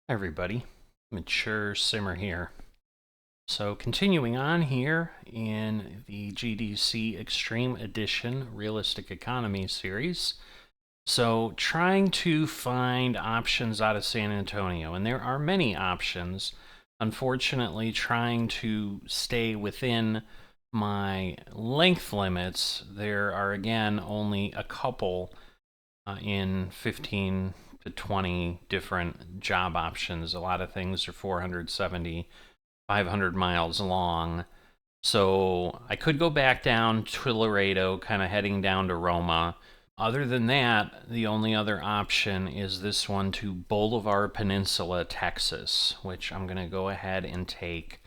Hi everybody, Mature Simmer here. So continuing on here in the GDC Extreme Edition Realistic Economy series. So trying to find options out of San Antonio, and there are many options. Unfortunately, trying to stay within my length limits, there are again only a couple in 15 to 20 different job options. A lot of things are 470, 500 miles long. So I could go back down to Laredo, kind of heading down to Roma. Other than that, the only other option is this one to Bolivar Peninsula, Texas, which I'm going to go ahead and take.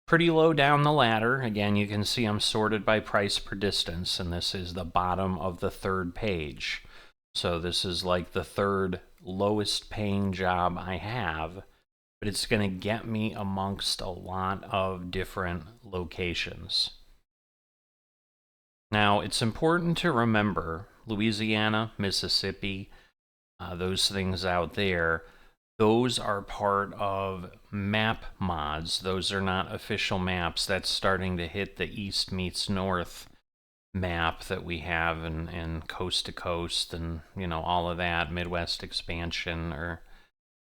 Pretty low down the ladder. Again, you can see I'm sorted by price per distance, and this is the bottom of the third page. So this is like the third lowest paying job I have, but it's going to get me amongst a lot of different locations. Now, it's important to remember Louisiana, Mississippi, those things out there, those are part of map mods. Those are not official maps. That's starting to hit the east meets north map that we have and coast to coast and all of that Midwest expansion or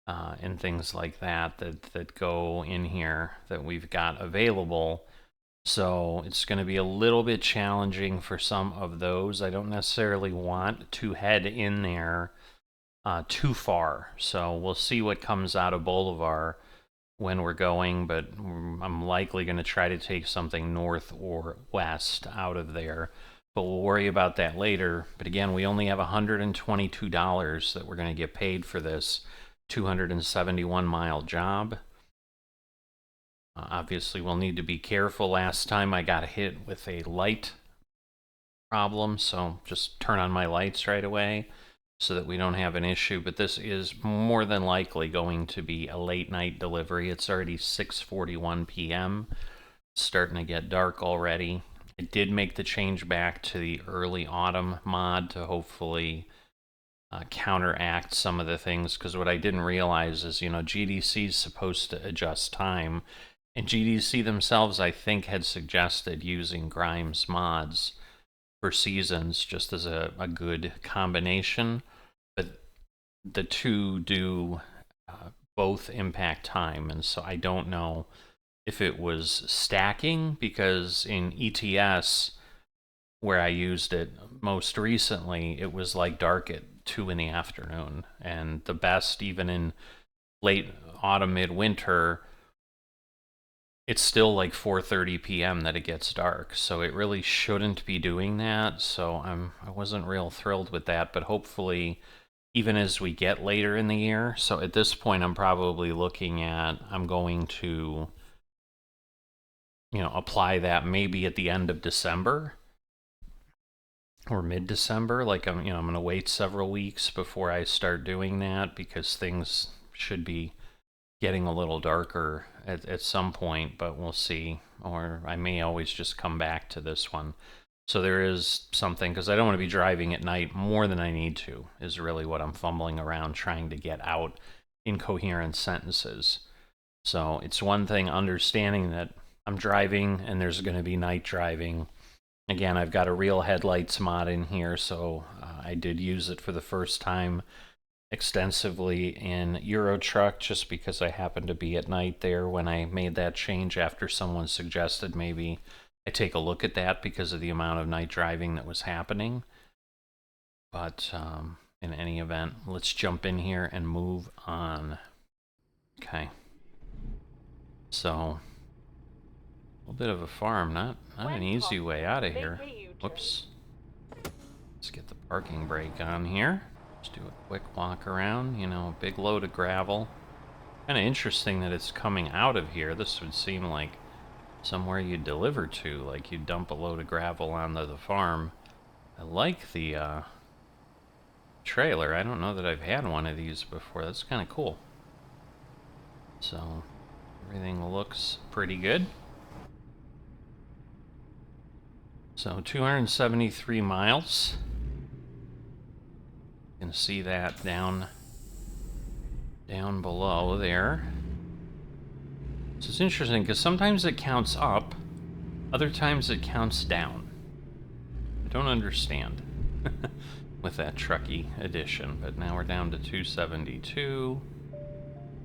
and things like that go in here that we've got available. So it's going to be a little bit challenging for some of those. I don't necessarily want to head in there too far. So we'll see what comes out of Bolivar when we're going, but I'm likely going to try to take something north or west out of there. But we'll worry about that later. But again, we only have $122 that we're going to get paid for this 271-mile job. Obviously, we'll need to be careful. Last time I got hit with a light problem, so just turn on my lights right away so that we don't have an issue. But this is more than likely going to be a late night delivery. It's already 6:41 p.m. It's starting to get dark already. I did make the change back to the early autumn mod to hopefully counteract some of the things, because what I didn't realize is, GDC is supposed to adjust time, and GDC themselves, I think, had suggested using Grimes mods for seasons just as a good combination, but the two do both impact time, and so I don't know if it was stacking, because in ETS, where I used it most recently, it was like dark at 2 in the afternoon, and the best, even in late autumn, midwinter, it's still like 4:30 p.m. that it gets dark, so it really shouldn't be doing that. So I wasn't real thrilled with that, but hopefully, even as we get later in the year, so at this point, I'm probably looking at I'm going to apply that maybe at the end of December or mid-December. Like I'm going to wait several weeks before I start doing that, because things should be getting a little darker at some point, but we'll see. Or I may always just come back to this one. So there is something, because I don't want to be driving at night more than I need to, is really what I'm fumbling around trying to get out incoherent sentences. So it's one thing understanding that I'm driving and there's going to be night driving. Again, I've got a real headlights mod in here, so I did use it for the first time extensively in Euro Truck, just because I happened to be at night there when I made that change after someone suggested maybe I take a look at that because of the amount of night driving that was happening. But in any event, let's jump in here and move on. Okay. So, a little bit of a farm, not an easy way out of here. Whoops. Let's get the parking brake on here. Just do a quick walk around, a big load of gravel. Kind of interesting that it's coming out of here. This would seem like somewhere you'd deliver to, like you'd dump a load of gravel onto the farm. I like the trailer. I don't know that I've had one of these before. That's kind of cool. So, everything looks pretty good. So, 273 miles. You can see that down down below there. So it's interesting because sometimes it counts up, other times it counts down. I don't understand with that Truckee edition, but now we're down to 272.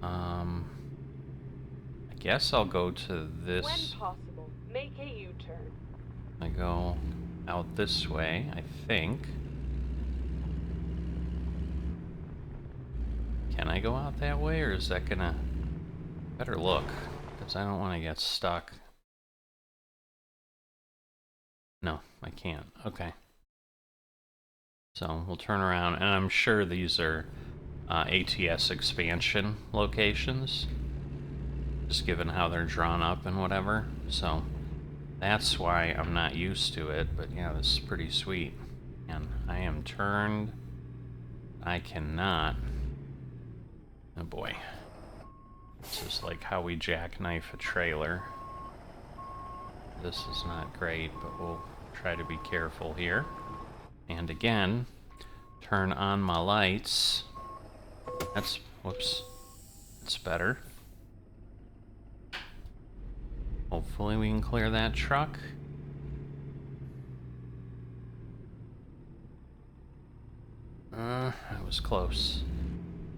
I guess I'll go to this. When possible, make a U-turn. I go out this way, I think. Can I go out that way, or is that gonna... Better look, because I don't want to get stuck. No, I can't. Okay. So we'll turn around, and I'm sure these are ATS expansion locations, just given how they're drawn up and whatever. So that's why I'm not used to it, but yeah, this is pretty sweet. And I am turned. I cannot. Oh boy. This is like how we jackknife a trailer. This is not great, but we'll try to be careful here. And again, turn on my lights. That's, whoops, that's better. Hopefully we can clear that truck. That was close,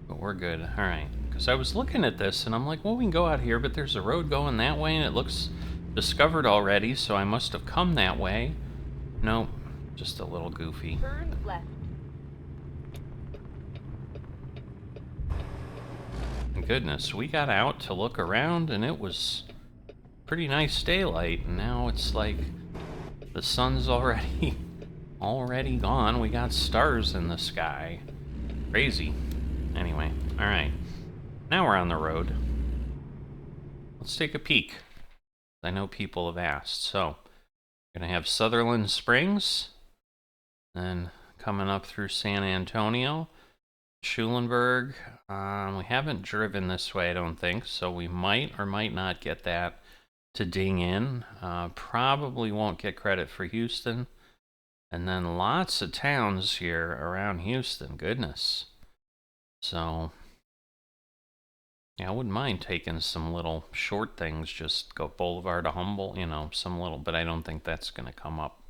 but we're good. All right, because I was looking at this and I'm like, well, we can go out here, but there's a road going that way and it looks discovered already, so I must have come that way. Nope, just a little goofy. Turn left. Goodness, we got out to look around and it was pretty nice daylight, and now it's like the sun's already gone. We got stars in the sky. Crazy. Anyway, all right. Now we're on the road. Let's take a peek. I know people have asked. So, we're gonna have Sutherland Springs, then coming up through San Antonio, Schulenburg. We haven't driven this way, I don't think, so we might or might not get that to ding in. Probably won't get credit for Houston. And then lots of towns here around Houston, goodness. So, yeah, I wouldn't mind taking some little short things, just go Boulevard to Humboldt, you know, some little, but I don't think that's going to come up.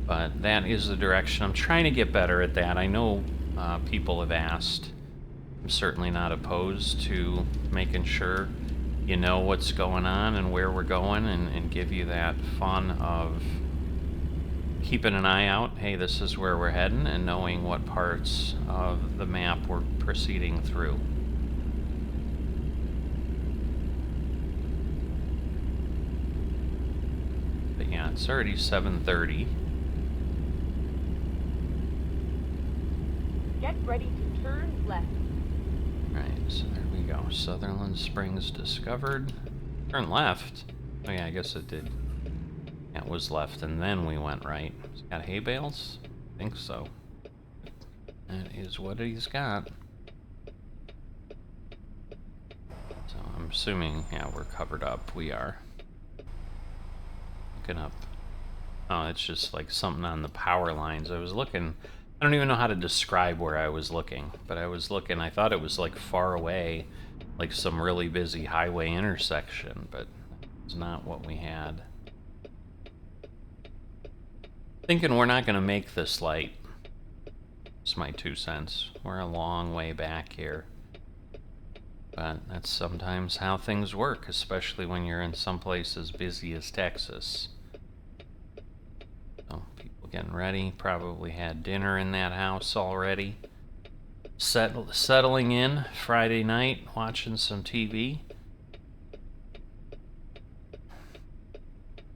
But that is the direction. I'm trying to get better at that. I know people have asked. I'm certainly not opposed to making sure you know what's going on and where we're going, and give you that fun of keeping an eye out. Hey, this is where we're heading, and knowing what parts of the map we're proceeding through. But yeah, it's already 7:30. Get ready to turn left. Right, so there we go. Sutherland Springs discovered. Turn left. Oh yeah, I guess it did. Yeah, it was left, and then we went right. He's got hay bales? I think so. That is what he's got. So I'm assuming, yeah, we're covered up. We are. Looking up. Oh, it's just like something on the power lines. I was looking... I don't even know how to describe where I was looking, but I was looking, I thought it was like far away, like some really busy highway intersection, but it's not what we had. Thinking we're not going to make this light. It's my 2 cents. We're a long way back here. But that's sometimes how things work, especially when you're in some place as busy as Texas. So, people getting ready, probably had dinner in that house already. Settling in Friday night, watching some TV.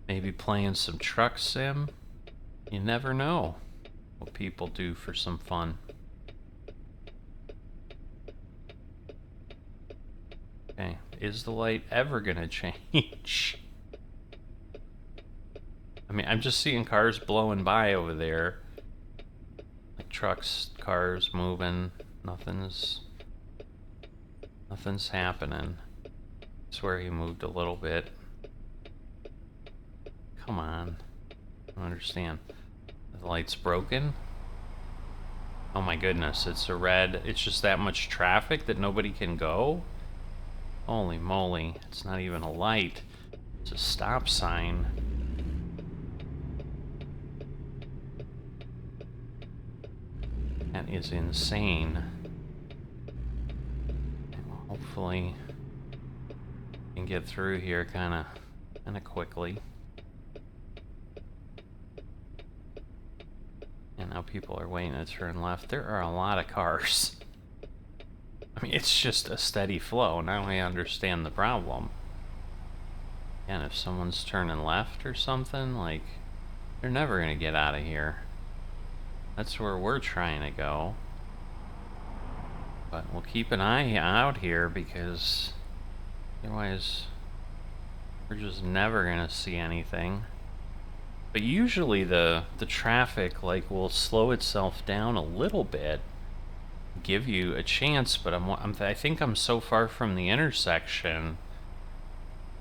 Maybe playing some truck sim. You never know what people do for some fun. Okay, is the light ever gonna change? I mean, I'm just seeing cars blowing by over there. Like trucks, cars moving. Nothing's happening. I swear he moved a little bit. Come on. I don't understand. The light's broken? Oh my goodness, it's a red. It's just that much traffic that nobody can go? Holy moly, it's not even a light. It's a stop sign. That is insane. Hopefully, we can get through here kind of quickly. And now people are waiting to turn left. There are a lot of cars. I mean, it's just a steady flow. Now I understand the problem. And if someone's turning left or something, like, they're never gonna get out of here. That's where we're trying to go. But we'll keep an eye out here because otherwise we're just never gonna see anything. But usually the traffic like will slow itself down a little bit, give you a chance. But I think I'm so far from the intersection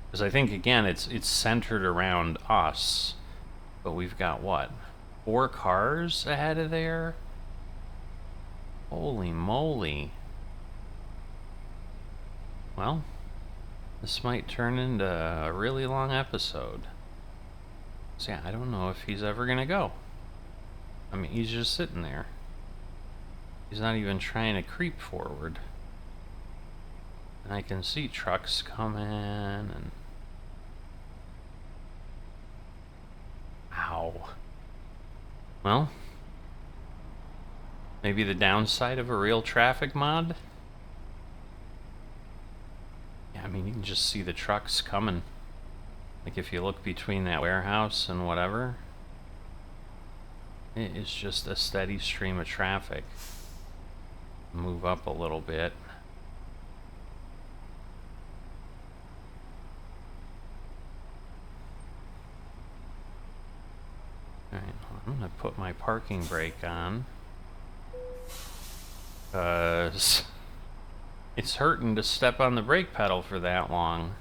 because I think again it's centered around us. But we've got what, 4 cars ahead of there? Holy moly! Well, this might turn into a really long episode. So yeah, I don't know if he's ever gonna go. I mean, he's just sitting there. He's not even trying to creep forward. And I can see trucks coming and... Ow. Well, maybe the downside of a real traffic mod? Yeah, I mean, you can just see the trucks coming. Like, if you look between that warehouse and whatever, it is just a steady stream of traffic. Move up a little bit. Alright, I'm gonna put my parking brake on. Because it's hurting to step on the brake pedal for that long.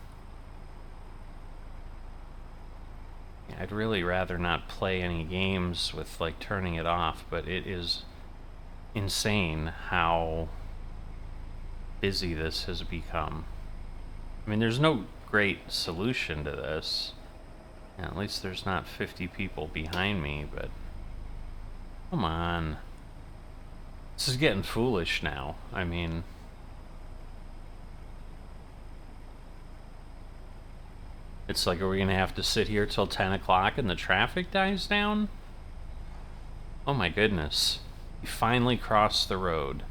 I'd really rather not play any games with like turning it off, but it is insane how busy this has become. I mean, there's no great solution to this. At least there's not 50 people behind me, but come on. This is getting foolish now. I mean, it's like, are we gonna have to sit here till 10 o'clock and the traffic dies down? Oh my goodness. He finally crossed the road.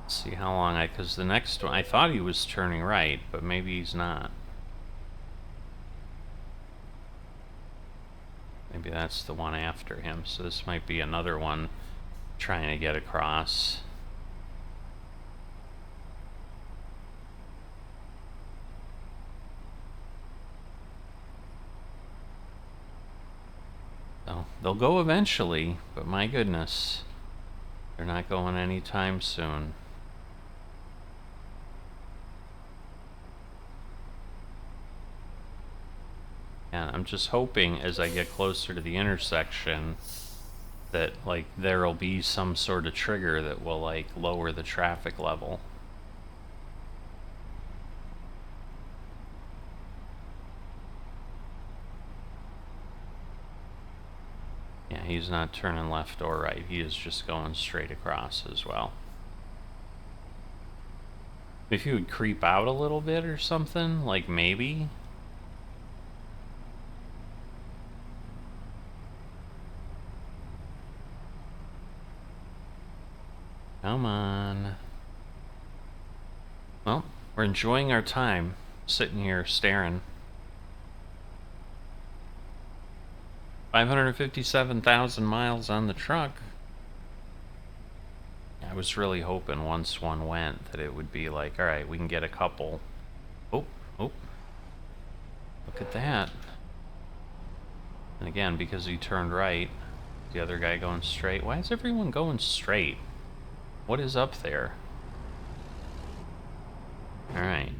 Let's see how long because the next one, I thought he was turning right, but maybe he's not. Maybe that's the one after him, so this might be another one trying to get across. So, they'll go eventually, but my goodness, they're not going anytime soon. And I'm just hoping as I get closer to the intersection that like there'll be some sort of trigger that will like lower the traffic level. Yeah, he's not turning left or right. He is just going straight across as well. If you would creep out a little bit or something, like maybe. Come on. Well, we're enjoying our time sitting here staring. 557,000 miles on the truck. I was really hoping once one went that it would be like, alright, we can get a couple. Oh, look at that. And again, because he turned right, the other guy going straight. Why is everyone going straight? What is up there? Alright.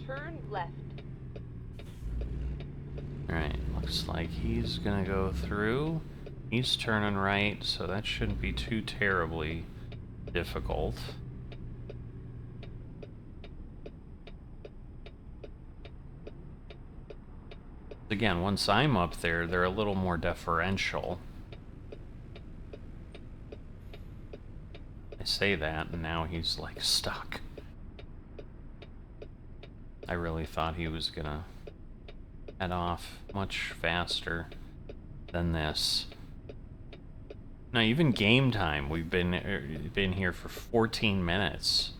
Turn left. Alright, looks like he's gonna go through. He's turning right, so that shouldn't be too terribly difficult. Again, once I'm up there, they're a little more deferential. I say that, and now he's like stuck. I really thought he was gonna head off much faster than this. Now, even game time, we've been here for 14 minutes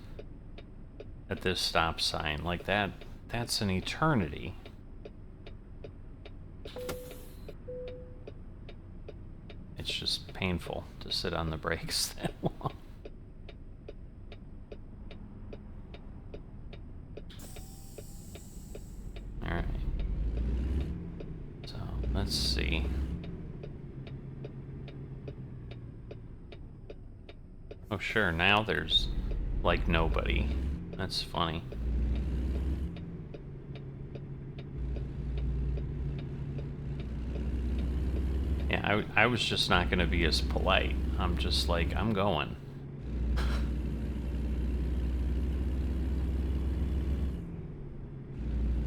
at this stop sign. Like that's an eternity. It's just painful to sit on the brakes that long. Alright. So, let's see. Oh sure, now there's like nobody. That's funny. Yeah, I was just not going to be as polite. I'm just like, I'm going.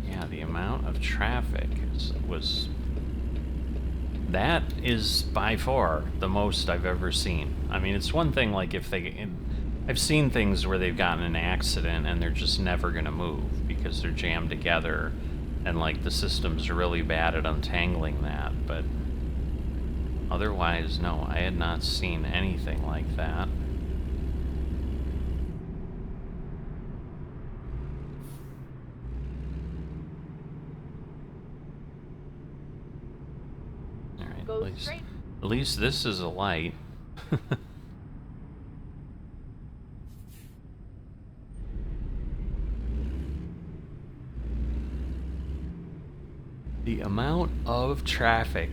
Yeah, the amount of traffic was... That is by far the most I've ever seen. I mean, it's one thing like if they... I've seen things where they've gotten in an accident and they're just never going to move because they're jammed together and like the system's really bad at untangling that, but otherwise, no, I had not seen anything like that. Alright, at least this is a light. The amount of traffic.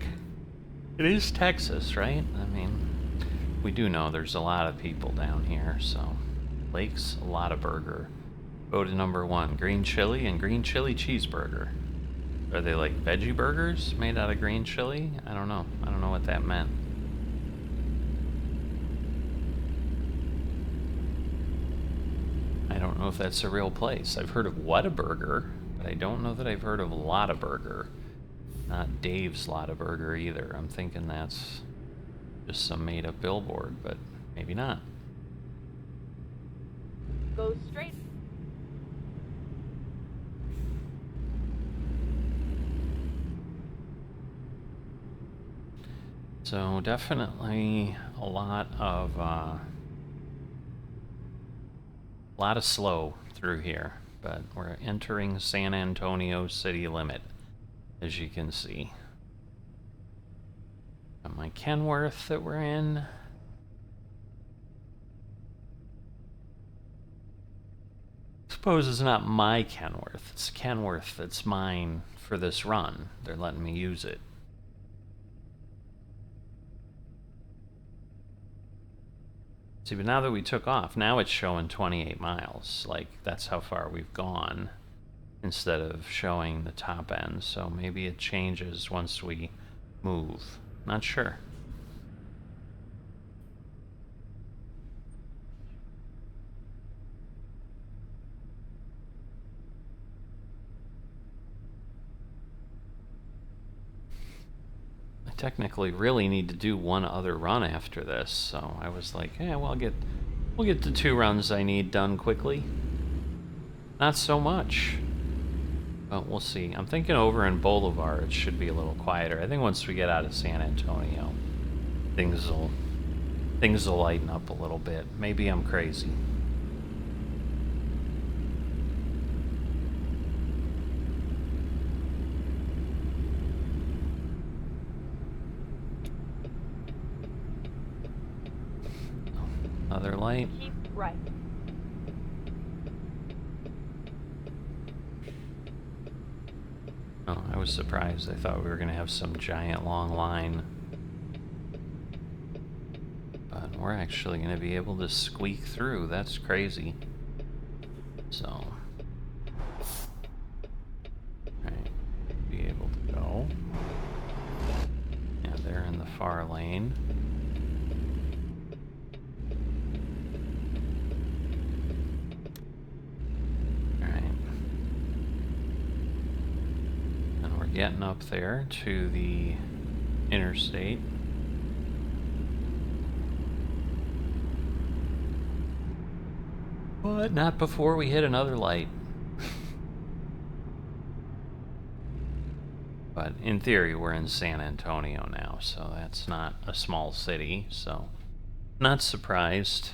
It is Texas, right? I mean, we do know there's a lot of people down here, so... Lake's a lot of burger. Voted number 1, green chili and green chili cheeseburger. Are they like veggie burgers made out of green chili? I don't know. I don't know what that meant. I don't know if that's a real place. I've heard of Whataburger, but I don't know that I've heard of Lottaburger. Not Dave's Lottaburger either. I'm thinking that's just some made-up billboard, but maybe not. Go straight. So definitely a lot of slow through here, but we're entering San Antonio city limit, as you can see. Got my Kenworth that we're in. Suppose it's not my Kenworth, it's Kenworth that's mine for this run. They're letting me use it. See, but now that we took off, now it's showing 28 miles. Like, that's how far we've gone, instead of showing the top end. So maybe it changes once we move. Not sure. Technically really need to do one other run after this, so I was like, yeah, well, we'll get the 2 runs I need done quickly. Not so much, but we'll see. I'm thinking over in Bolivar it should be a little quieter. I think once we get out of San Antonio, things will lighten up a little bit. Maybe I'm crazy. Other light. Keep right. Oh, I was surprised. I thought we were going to have some giant long line. But we're actually going to be able to squeak through. That's crazy. So. Alright. Be able to go. Yeah, they're in the far lane. lane. Alright. And we're getting up there to the interstate. But not before we hit another light. But in theory, we're in San Antonio now, so that's not a small city, so not surprised.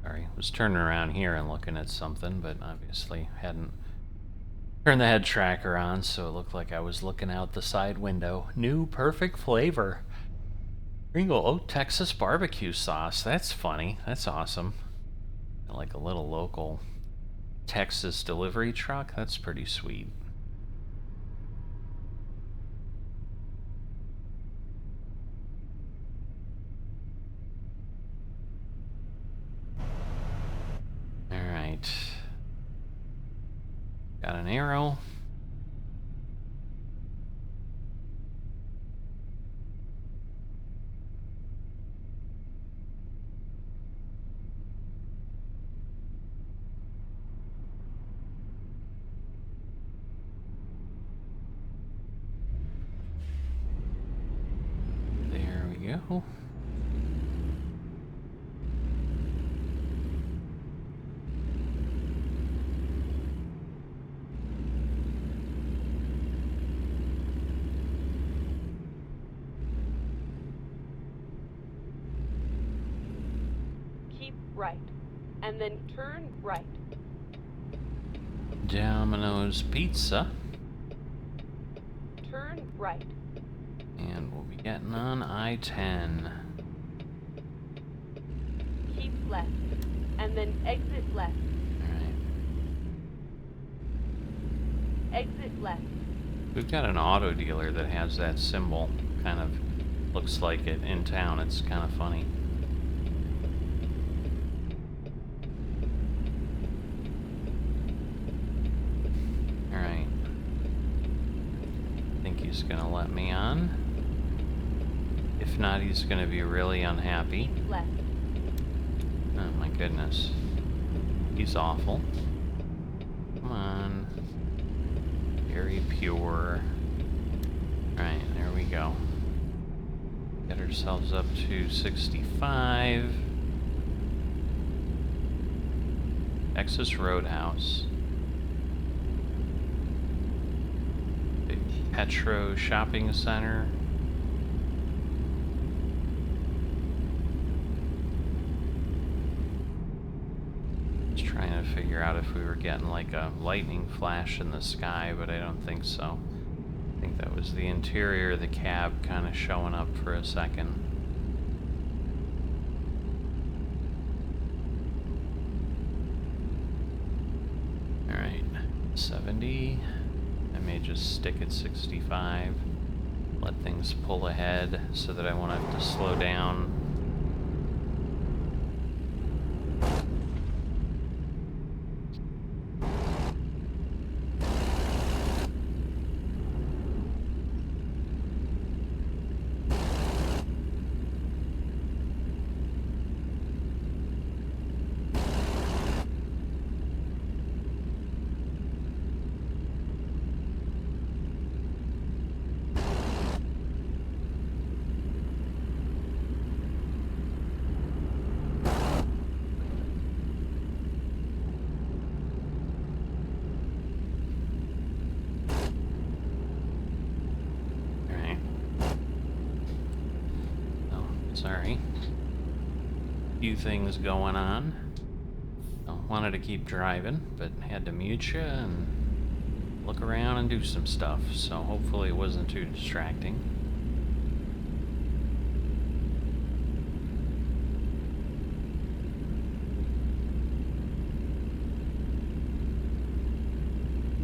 Sorry, was turning around here and looking at something, but obviously hadn't turned the head tracker on, so it looked like I was looking out the side window. New perfect flavor. Ringo, oh, Texas barbecue sauce. That's funny. That's awesome. Like a little local Texas delivery truck. That's pretty sweet. Alright. Got an arrow. There we go. Keep right. And then turn right. Domino's Pizza. Turn right. And we'll be getting on I-10. Keep left. And then exit left. Alright. Exit left. We've got an auto dealer that has that symbol. Kind of looks like it in town. It's kind of funny. Alright. I think he's gonna let me on. If not, he's gonna be really unhappy. Keep left. Oh my goodness. He's awful. Come on. Very pure. Alright, there we go. Get ourselves up to 65. Texas Roadhouse. Big Petro Shopping Center. Just trying to figure out if we were getting like a lightning flash in the sky, but I don't think so. I think that was the interior of the cab kind of showing up for a second. Alright, 70. I may just stick at 65. Let things pull ahead so that I won't have to slow down. Sorry. Few things going on. Wanted to keep driving, but had to mute you and look around and do some stuff, so hopefully it wasn't too distracting.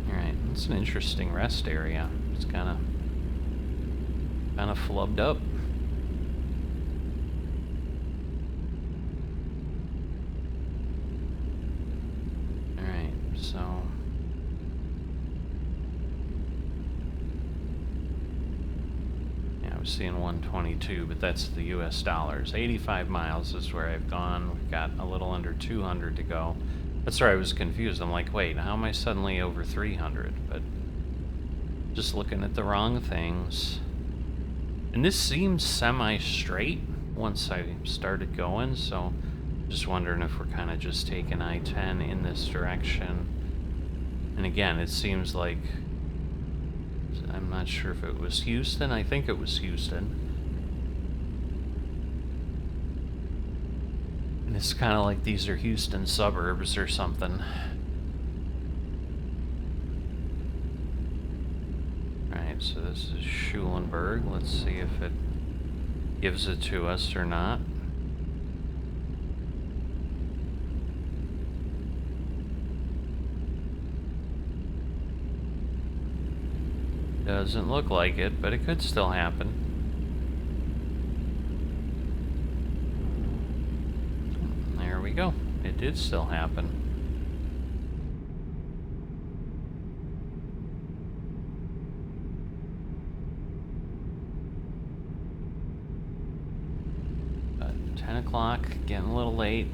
Alright, it's an interesting rest area. It's kind of flubbed up. So was seeing 122, but that's the US dollars. 85 miles is where I've gone. We've got a little under 200 to go. That's where I was confused. I'm like, wait, how am I suddenly over 300? But just looking at the wrong things. And this seems semi-straight once I started going, so just wondering if we're kind of just taking I-10 in this direction. And again, it seems like, I'm not sure if it was Houston. I think it was Houston. And it's kind of like these are Houston suburbs or something. Alright, so this is Schulenburg. Let's see if it gives it to us or not. Doesn't look like it, but it could still happen. There we go. It did still happen. But 10 o'clock, getting a little late.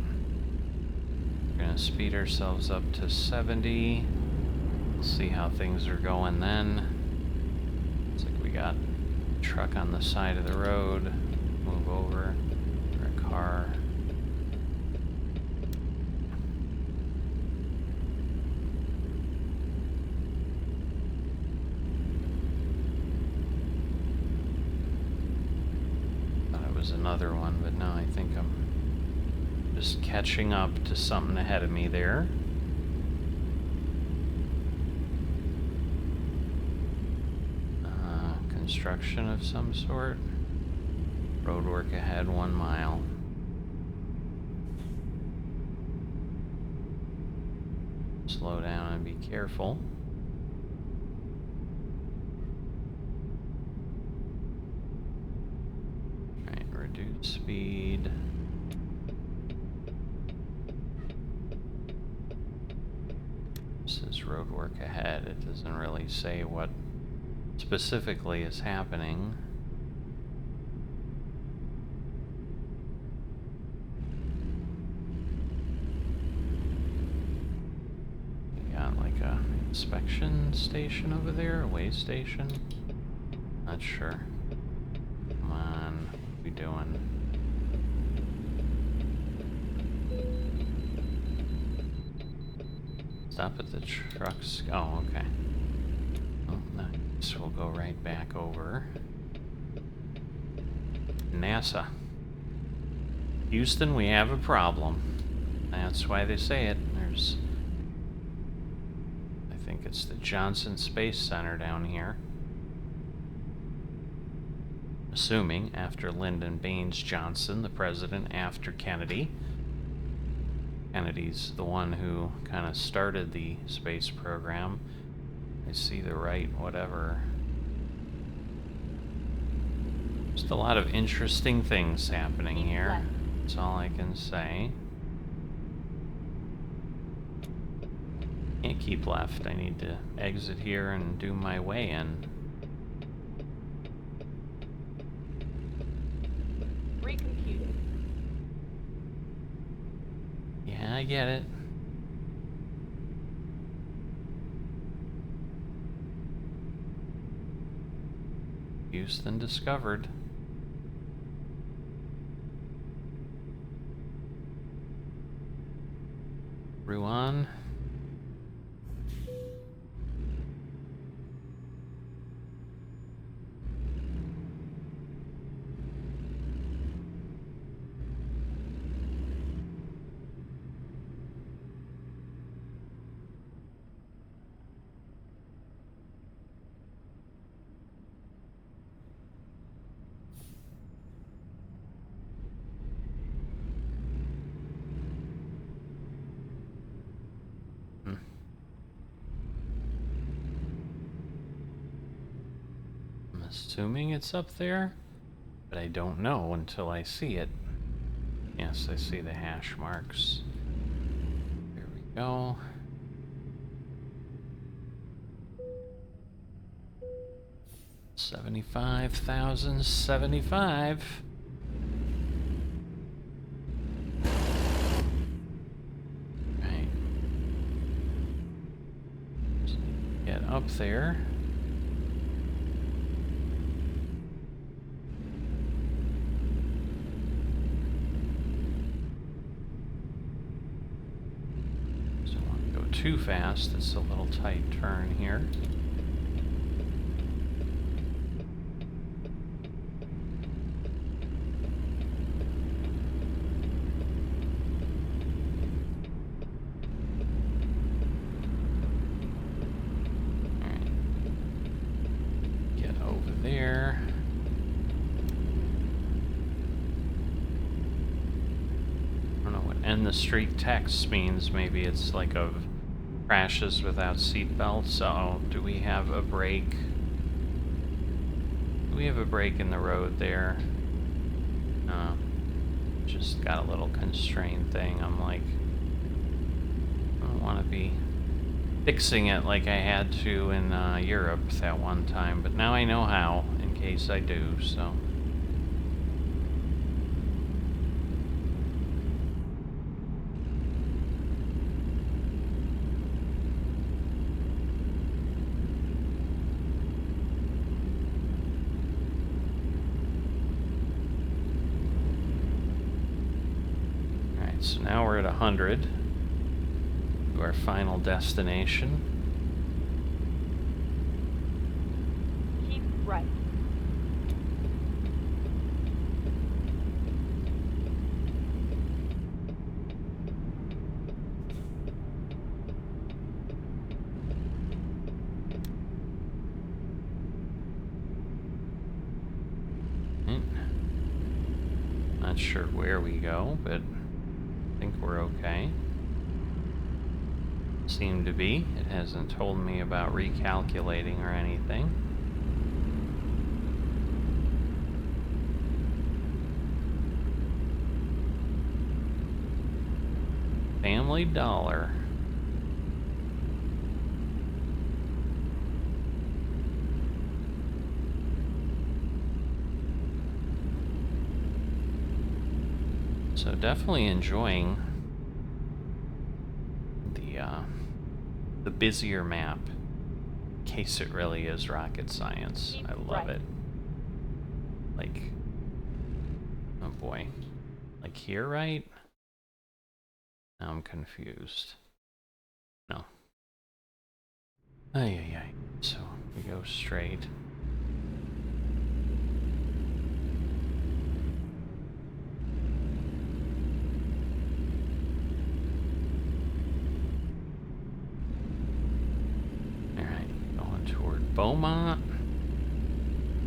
We're gonna speed ourselves up to 70. We'll see how things are going then. We got a truck on the side of the road. Move over. Or a car. Thought it was another one, but no, I think I'm just catching up to something ahead of me there. Construction of some sort. Roadwork ahead, 1 mile. Slow down and be careful. Alright, reduce speed. This is roadwork ahead. It doesn't really say what specifically is happening. We got like a inspection station over there, a weigh station. Not sure. Come on, what are we doing? Stop at the trucks. Oh, okay. So we'll go right back over. NASA. Houston, we have a problem. That's why they say it. There's, I think it's the Johnson Space Center down here. Assuming after Lyndon Baines Johnson, the president after Kennedy. Kennedy's the one who kind of started the space program. I see the right whatever. Just a lot of interesting things happening here. That's all I can say. Can't keep left. I need to exit here and do my way in. Recomputing. Yeah, I get it. Houston discovered. Ruan. Assuming it's up there, but I don't know until I see it. Yes, I see the hash marks. There we go. 75,075. Right. Just need to get up there. Don't want to go too fast. It's a little tight turn here. There. I don't know what end the street text means. Maybe it's like of crashes without seatbelts. Oh, do we have a break? Do we have a break in the road there? No. Just got a little constrained thing. I'm like, I don't want to be fixing it like I had to in Europe that one time, but now I know how, in case I do, so. Alright, so now we're at 100. Our final destination. Keep right. Not sure where we go, but I think we're okay. Seem to be. It hasn't told me about recalculating or anything. Family Dollar. So definitely enjoying the busier map, in case it really is rocket science. I love it. Like, oh boy, like here, right? Now I'm confused. No. Ay. So we go straight. Beaumont.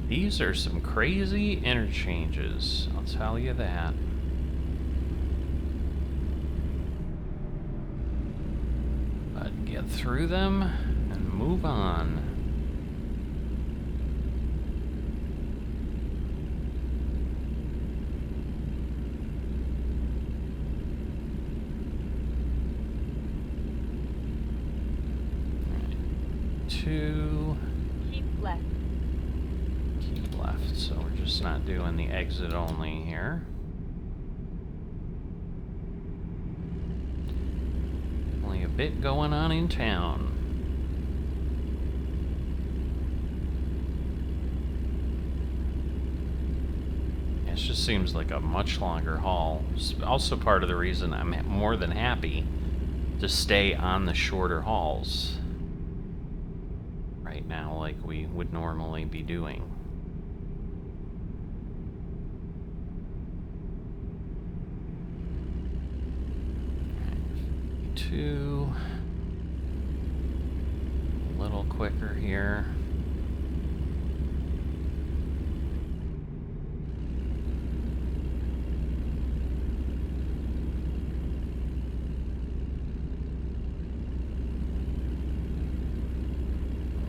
These are some crazy interchanges, I'll tell you that. But get through them and move on. Two. Keep left. Keep left, so we're just not doing the exit only here. Only a bit going on in town. It just seems like a much longer haul. It's also part of the reason I'm more than happy to stay on the shorter hauls right now, like we would normally be doing. Right, 52. A little quicker here.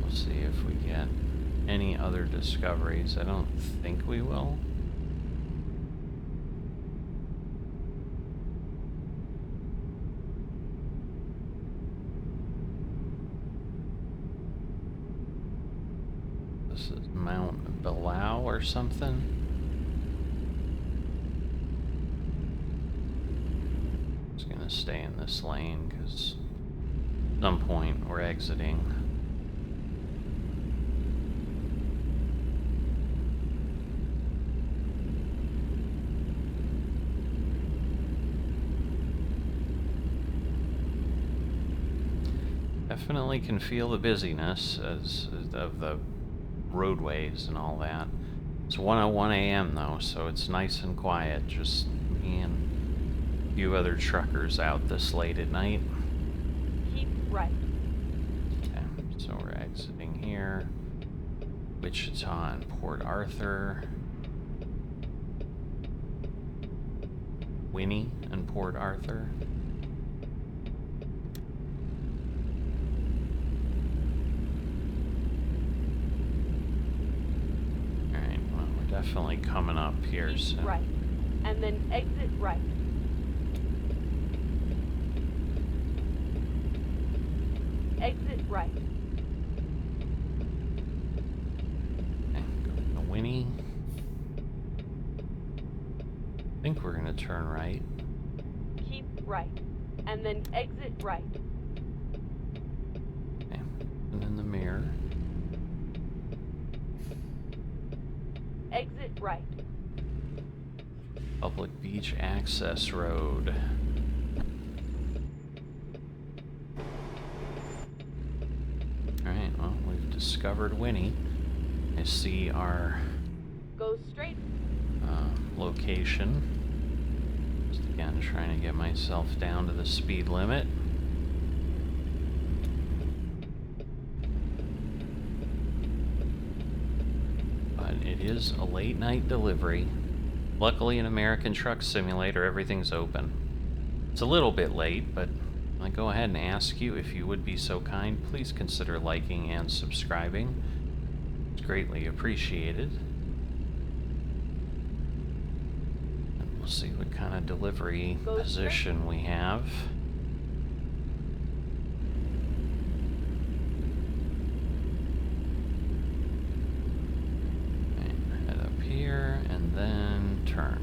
See if we get any other discoveries. I don't think we will. This is Mount or something. Just gonna stay in this lane because at some point we're exiting. Definitely can feel the busyness of the roadways and all that. It's 1:01 a.m. though, so it's nice and quiet. Just me and a few other truckers out this late at night. Keep right. Okay, so we're exiting here. Wichita and Port Arthur. Winnie and Port Arthur. Definitely coming up here. Keep So. right. And then exit right. Exit right. Okay, go to Winnie. I think we're gonna turn right. Keep right. And then exit right. Okay, and in the mirror. Exit right. Public Beach Access Road. Alright, well, we've discovered Winnie. I see our Go straight. location. Just again trying to get myself down to the speed limit. But it is a late night delivery. Luckily in American Truck Simulator everything's open. It's a little bit late, but I go ahead and ask you, if you would be so kind, please consider liking and subscribing. It's greatly appreciated. And we'll see what kind of delivery position we have. Okay, head up here and then turn.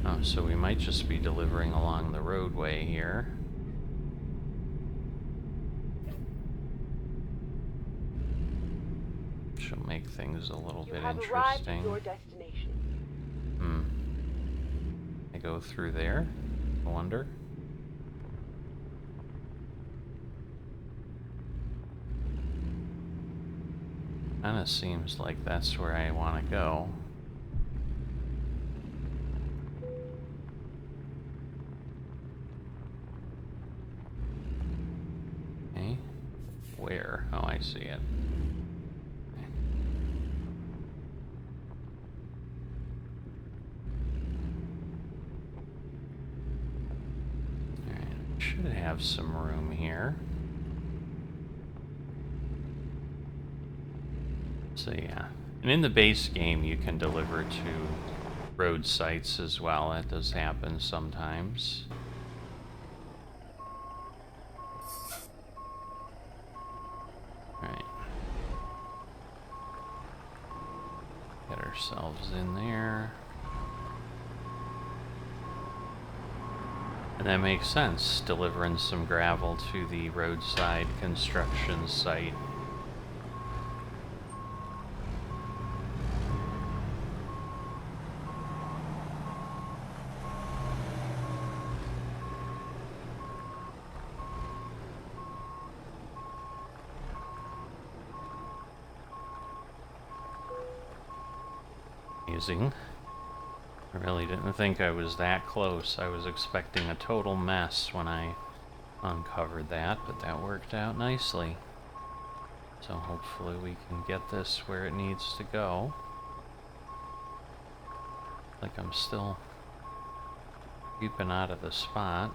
Oh, so we might just be delivering along the roadway here. Which will make things a little bit interesting. You have arrived at your destination. I go through there? I wonder. Kinda seems like that's where I want to go. Okay. Where? Oh, I see it. Okay. Alright, should have some room here. So yeah, and in the base game you can deliver to road sites as well. That does happen sometimes. Alright. Get ourselves in there. And that makes sense, delivering some gravel to the roadside construction site. Amazing. I really didn't think I was that close. I was expecting a total mess when I uncovered that, but that worked out nicely. So hopefully we can get this where it needs to go. Like I'm still keeping out of the spot.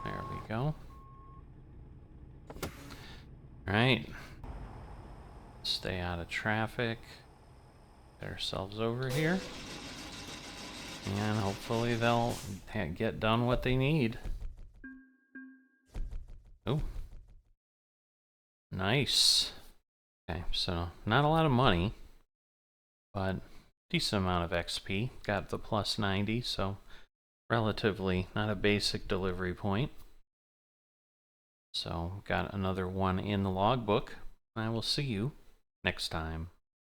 There we go. Alright. Stay out of traffic. Get ourselves over here. And hopefully they'll get done what they need. Oh. Nice. Okay, so not a lot of money, but decent amount of XP. Got the plus 90, so relatively not a basic delivery point. So got another one in the logbook. I will see you next time.